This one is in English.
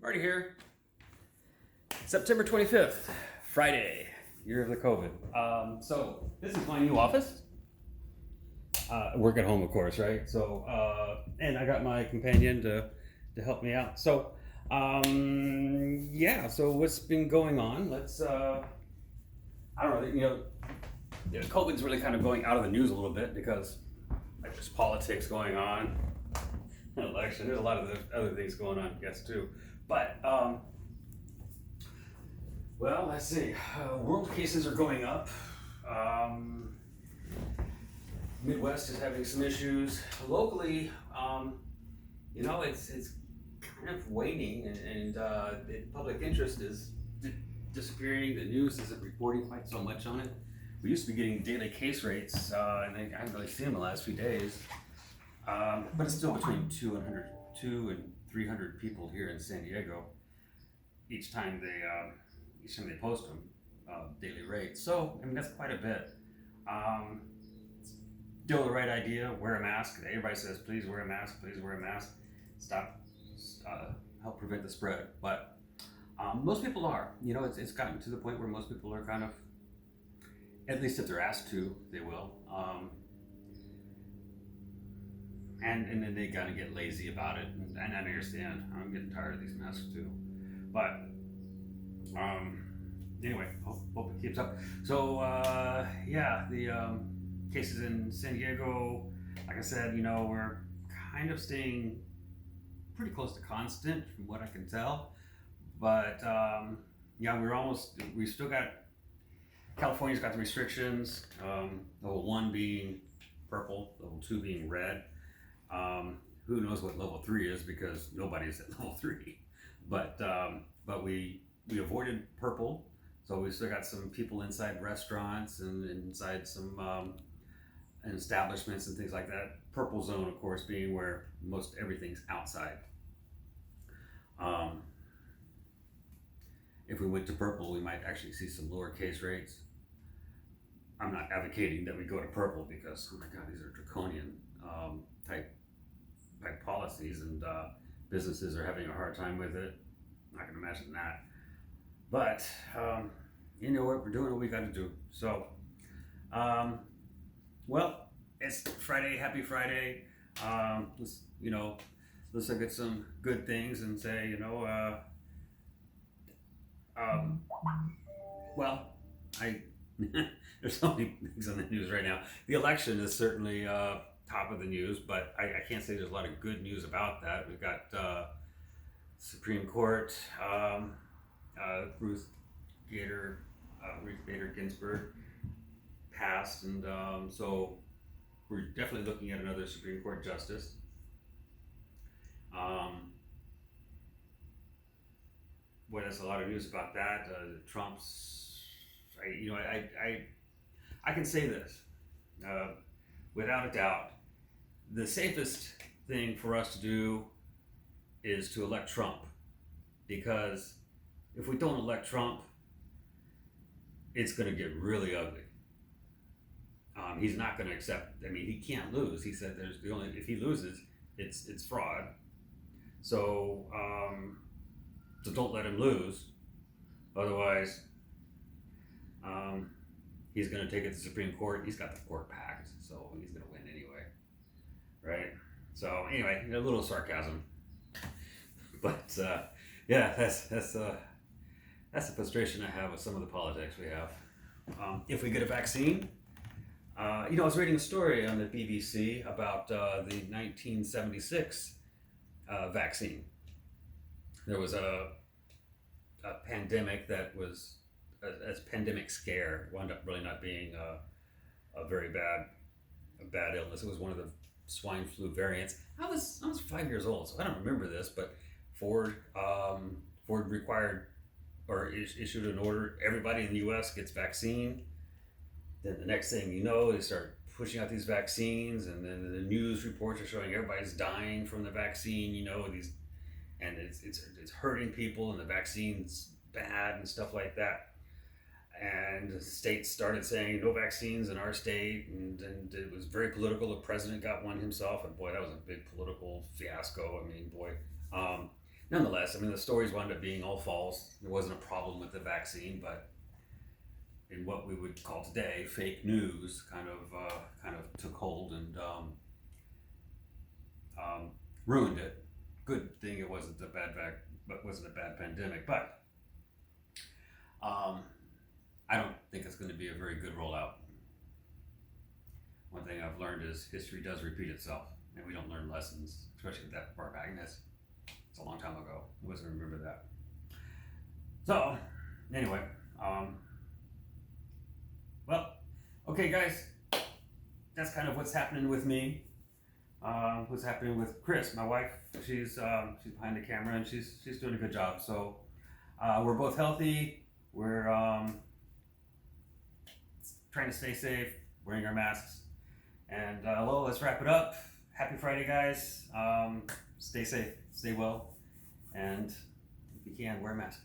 Marty here. September 25th, Friday, year of the COVID. So this is my new office. Work at home, of course, right? So, and I got my companion to help me out. So, yeah. So what's been going on? I don't know. COVID's really kind of going out of the news a little bit because like there's politics going on, an election. There's a lot of other things going on, I guess, too. But well, let's see. World cases are going up. Midwest is having some issues. Locally, it's kind of waning, and the public interest is disappearing. The news isn't reporting quite so much on it. We used to be getting daily case rates, and I haven't really seen them the last few days. But it's still between 2 and 300 people here in San Diego each time they post them, daily rates. So I mean that's quite a bit. Still the right idea. Wear a mask. Everybody says please wear a mask. Please wear a mask. Stop. Help prevent the spread. But most people are. It's gotten to the point where most people are kind of, at least if they're asked to, they will. And then they kind of get lazy about it, and I understand. I'm getting tired of these masks too, but anyway, hope it keeps up. So yeah, the cases in San Diego, like I said, we're kind of staying pretty close to constant from what I can tell, but yeah, we still got, California's got the restrictions, level 1 being purple, level 2 being red. Who knows what level 3 is because nobody's at level 3. But we avoided purple, so we still got some people inside restaurants and inside some establishments and things like that. Purple zone, of course, being where most everything's outside. If we went to purple, we might actually see some lower case rates. I'm not advocating that we go to purple because, oh my God, these are draconian type policies, and businesses are having a hard time with it. I can imagine that. But you know what, we're doing what we got to do. So, well, it's Friday. Happy Friday. Let's look at some good things and say, well, there's so many things on the news right now. The election is certainly top of the news, but I can't say there's a lot of good news about that. We've got Supreme Court, Ruth Bader Ginsburg passed, and so we're definitely looking at another Supreme Court justice. Boy, there's a lot of news about that. Trump's, I can say this without a doubt. The safest thing for us to do is to elect Trump, because if we don't elect Trump, it's going to get really ugly. He's not going to accept. I mean, he can't lose. He said if he loses, it's fraud. So don't let him lose. Otherwise, he's going to take it to the Supreme Court. He's got the court packed, so he's going to win anyway, right? So anyway, a little sarcasm, but yeah, that's the frustration I have with some of the politics we have. If we get a vaccine, I was reading a story on the BBC about the 1976 vaccine. There was a pandemic that was a pandemic scare, wound up really not being a very bad illness. It was one of the swine flu variants. I was 5 years old, so I don't remember this, but Ford required or issued an order. Everybody in the U.S. gets vaccine. Then the next thing you know, they start pushing out these vaccines, and then the news reports are showing everybody's dying from the vaccine. And it's hurting people, and the vaccine's bad and stuff like that. And the states started saying no vaccines in our state, and it was very political. The president got one himself, and boy, that was a big political fiasco. I mean, boy, nonetheless, I mean, the stories wound up being all false. There wasn't a problem with the vaccine, but in what we would call today fake news, kind of took hold and ruined it. Good thing it wasn't a wasn't a bad pandemic, but I don't think it's going to be a very good rollout. One thing I've learned is history does repeat itself, and we don't learn lessons, especially with that far back. And it's a long time ago. I wasn't remember that. So, anyway, well, okay, guys, that's kind of what's happening with me. What's happening with Chris, my wife? She's behind the camera and she's doing a good job. So we're both healthy. We're trying to stay safe, wearing our masks, and well, let's wrap it up. Happy Friday, guys. Stay safe, stay well, and if you can, wear a mask.